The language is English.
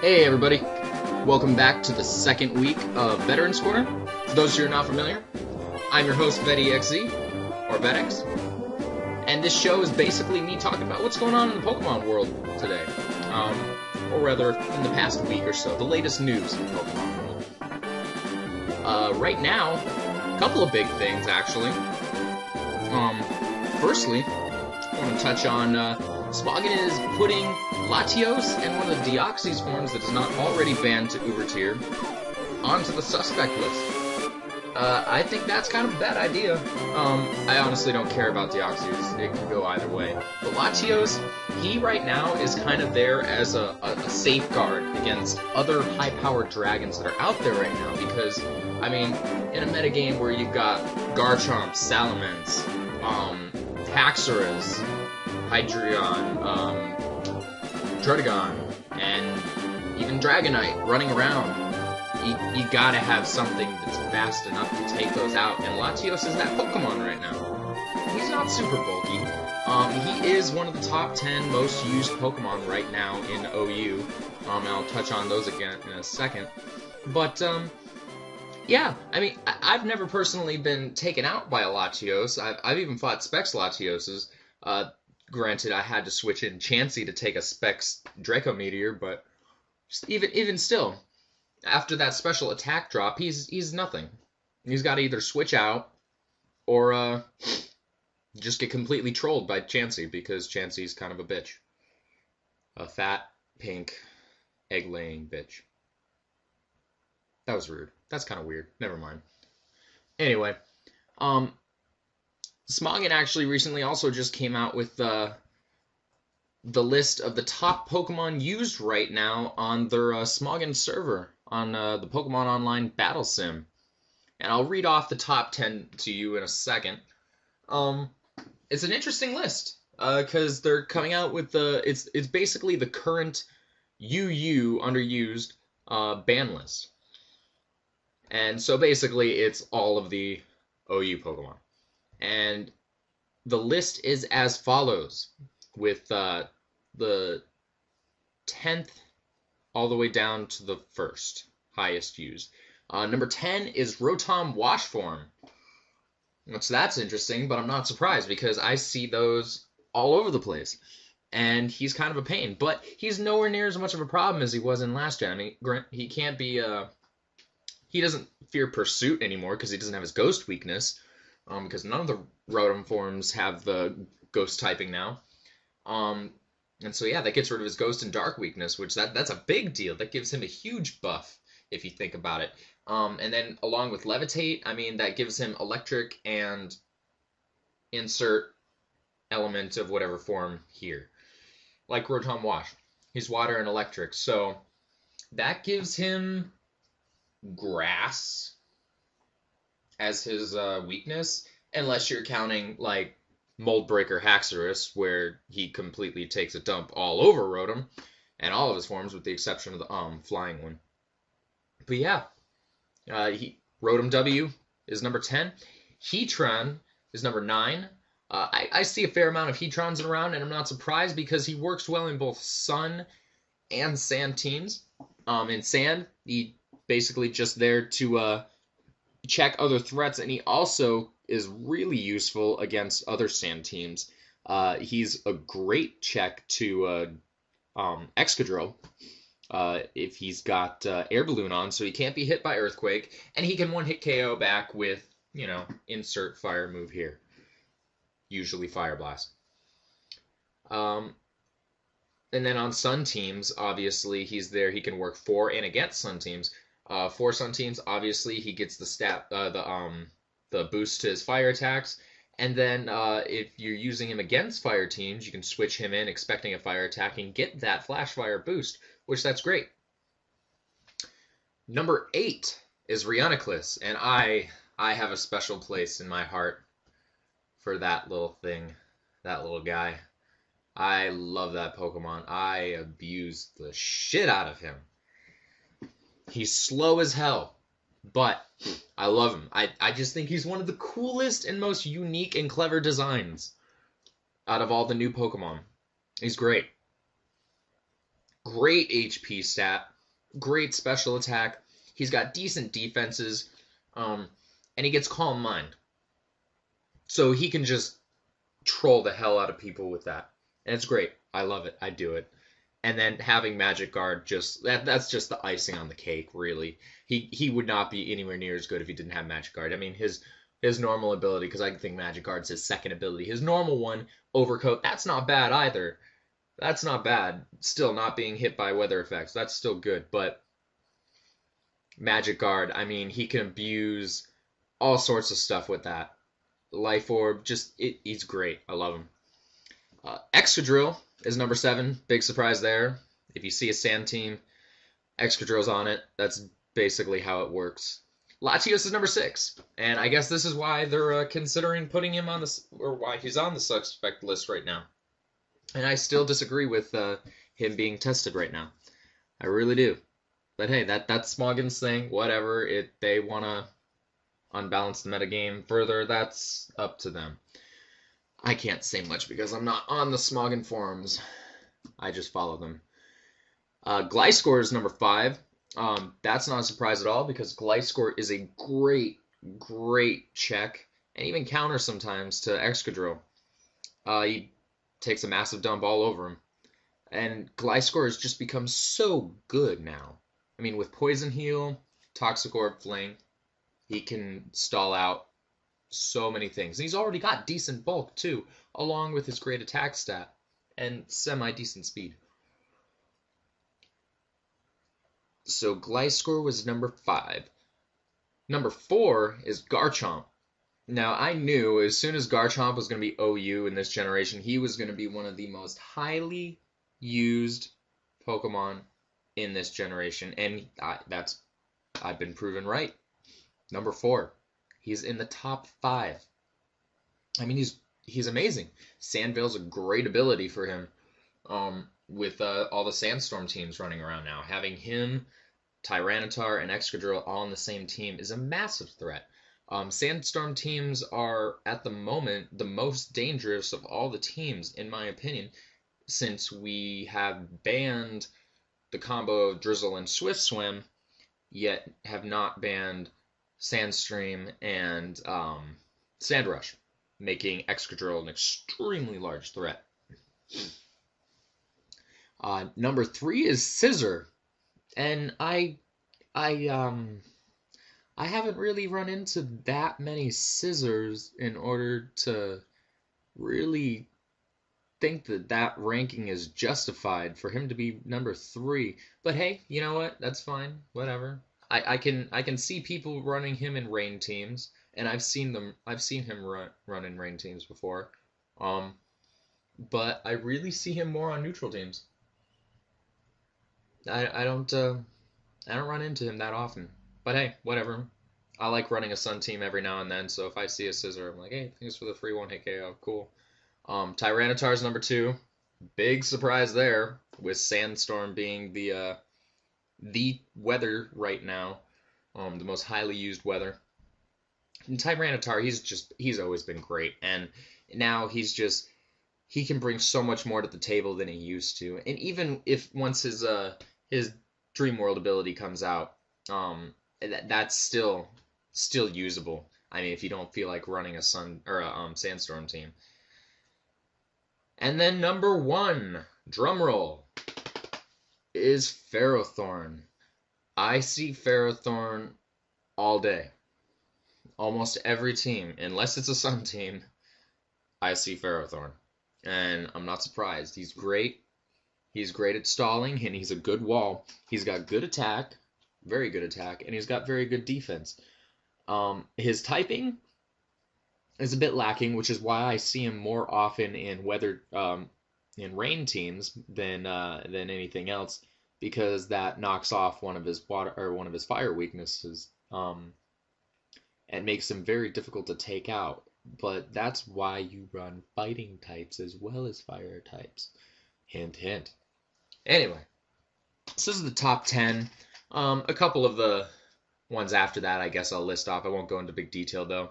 Hey everybody, welcome back to the second week of Veterans Corner. For those who are not familiar, I'm your host VeteranChamp, or VeteX, and this show is basically me talking about what's going on in the Pokemon world today, or rather in the past week or so, the latest news in the Pokemon world. Right now, a couple of big things actually. Firstly, I want to touch on Smogon is putting Latios and one of the Deoxys forms that is not already banned to Uber tier onto the suspect list. I think that's kind of a bad idea. I honestly don't care about Deoxys. It can go either way. But Latios, he right now is kind of there as a safeguard against other high-powered dragons that are out there right now. Because, I mean, in a metagame where you've got Garchomp, Salamence, Haxorus, Hydreigon, Druddigon, and even Dragonite running around, you gotta have something that's fast enough to take those out, and Latios is that Pokemon right now. He's not super bulky. He is one of the top 10 most used Pokemon right now in OU, and I'll touch on those again in a second. But, yeah, I mean, I've never personally been taken out by a Latios. I've even fought Specs Latioses. Granted, I had to switch in Chansey to take a Specs Draco Meteor, but even still, after that special attack drop, he's nothing. He's got to either switch out or just get completely trolled by Chansey, because Chansey's kind of a bitch. A fat, pink, egg-laying bitch. That was rude. That's kind of weird. Never mind. Anyway, Smogon actually recently also just came out with the list of the top Pokemon used right now on their Smogon server on the Pokemon Online Battle Sim. And I'll read off the top 10 to you in a second. It's an interesting list because they're coming out with it's basically the current UU underused ban list. And so basically it's all of the OU Pokemon. And the list is as follows, with the 10th all the way down to the 1st highest used. Number 10 is Rotom Wash Form. So that's interesting, but I'm not surprised because I see those all over the place. And he's kind of a pain, but he's nowhere near as much of a problem as he was in last gen. I mean, he can't be... he doesn't fear Pursuit anymore because he doesn't have his Ghost weakness. Because none of the Rotom forms have the Ghost typing now. And so yeah, that gets rid of his Ghost and Dark weakness, which that's a big deal. That gives him a huge buff, if you think about it. And then along with Levitate, I mean, that gives him Electric and insert element of whatever form here. Like Rotom Wash. He's Water and Electric, so that gives him Grass as his weakness, unless you're counting, like, Mold Breaker Haxorus, where he completely takes a dump all over Rotom, and all of his forms, with the exception of the flying one. But yeah, Rotom W is number 10. Heatran is number 9. I see a fair amount of Heatrons around, and I'm not surprised because he works well in both Sun and Sand teams. In Sand, he basically just there to check other threats, and he also is really useful against other Sand teams. He's a great check to Excadrill if he's got Air Balloon on, so he can't be hit by Earthquake, and he can one-hit KO back with, insert fire move here. Usually Fire Blast. And then on Sun teams, obviously, he's there. He can work for and against Sun teams. For Sun teams, obviously, he gets the boost to his fire attacks. And then if you're using him against fire teams, you can switch him in expecting a fire attack and get that Flash Fire boost, which that's great. Number 8 is Reuniclus, and I have a special place in my heart for that little thing, that little guy. I love that Pokemon. I abuse the shit out of him. He's slow as hell, but I love him. I just think he's one of the coolest and most unique and clever designs out of all the new Pokemon. He's great. Great HP stat. great special attack. He's got decent defenses, and he gets Calm Mind. So he can just troll the hell out of people with that. And it's great. I love it. I do it. And then having Magic Guard, that's just the icing on the cake, really. He would not be anywhere near as good if he didn't have Magic Guard. I mean, his normal ability, because I think Magic Guard's his second ability. His normal one, Overcoat, that's not bad either. That's not bad. Still not being hit by weather effects. That's still good. But Magic Guard, I mean, he can abuse all sorts of stuff with that. Life Orb, he's great. I love him. Excadrill is number 7. Big surprise there. If you see a sand team, Excadrill's on it. That's basically how it works. Latios is number 6, and I guess this is why they're considering putting him on or why he's on the suspect list right now. And I still disagree with him being tested right now. I really do. But hey, that's Smogon's thing. Whatever. They want to unbalance the metagame further, that's up to them. I can't say much because I'm not on the Smogon forums. I just follow them. Gliscor is number 5. That's not a surprise at all because Gliscor is a great check and even counter sometimes to Excadrill. He takes a massive dump all over him. And Gliscor has just become so good now. I mean, with Poison Heal, Toxic Orb Fling, he can stall out so many things. And he's already got decent bulk, too, along with his great attack stat and semi-decent speed. So Gliscor was number 5. Number 4 is Garchomp. Now, I knew as soon as Garchomp was going to be OU in this generation, he was going to be one of the most highly used Pokemon in this generation. And I've been proven right. Number 4. He's in the top 5. I mean, he's amazing. Sandvale's a great ability for him. With all the Sandstorm teams running around now. Having him, Tyranitar, and Excadrill all on the same team is a massive threat. Sandstorm teams are, at the moment, the most dangerous of all the teams, in my opinion, since we have banned the combo of Drizzle and Swift Swim, yet have not banned Sandstream and Sandrush, making Excadrill an extremely large threat. Number 3 is Scissor, and I haven't really run into that many Scissors in order to really think that ranking is justified for him to be number 3. But hey, you know what? That's fine. Whatever. I can see people running him in rain teams, and I've seen him run in rain teams before. But I really see him more on neutral teams. I don't run into him that often. But hey, whatever. I like running a Sun team every now and then, so if I see a Scissor, I'm like, hey, thanks for the free 1-hit KO. Cool. Tyranitar's number 2. Big surprise there, with Sandstorm being the weather right now. The most highly used weather. And Tyranitar, he's always been great. And now he can bring so much more to the table than he used to. And even if once his Dream World ability comes out, that's still usable. I mean, if you don't feel like running a Sandstorm team. And then number 1, drumroll, is Ferrothorn. I see Ferrothorn all day. Almost every team, unless it's a Sun team, I see Ferrothorn. And I'm not surprised. He's great. He's great at stalling, and he's a good wall. He's got good attack, very good attack, and he's got very good defense. His typing is a bit lacking, which is why I see him more often in in rain teams than anything else, because that knocks off one of his fire weaknesses, and makes him very difficult to take out. But that's why you run fighting types as well as fire types. Hint, hint. Anyway, so this is the top 10. A couple of the ones after that, I guess I'll list off. I won't go into big detail, though.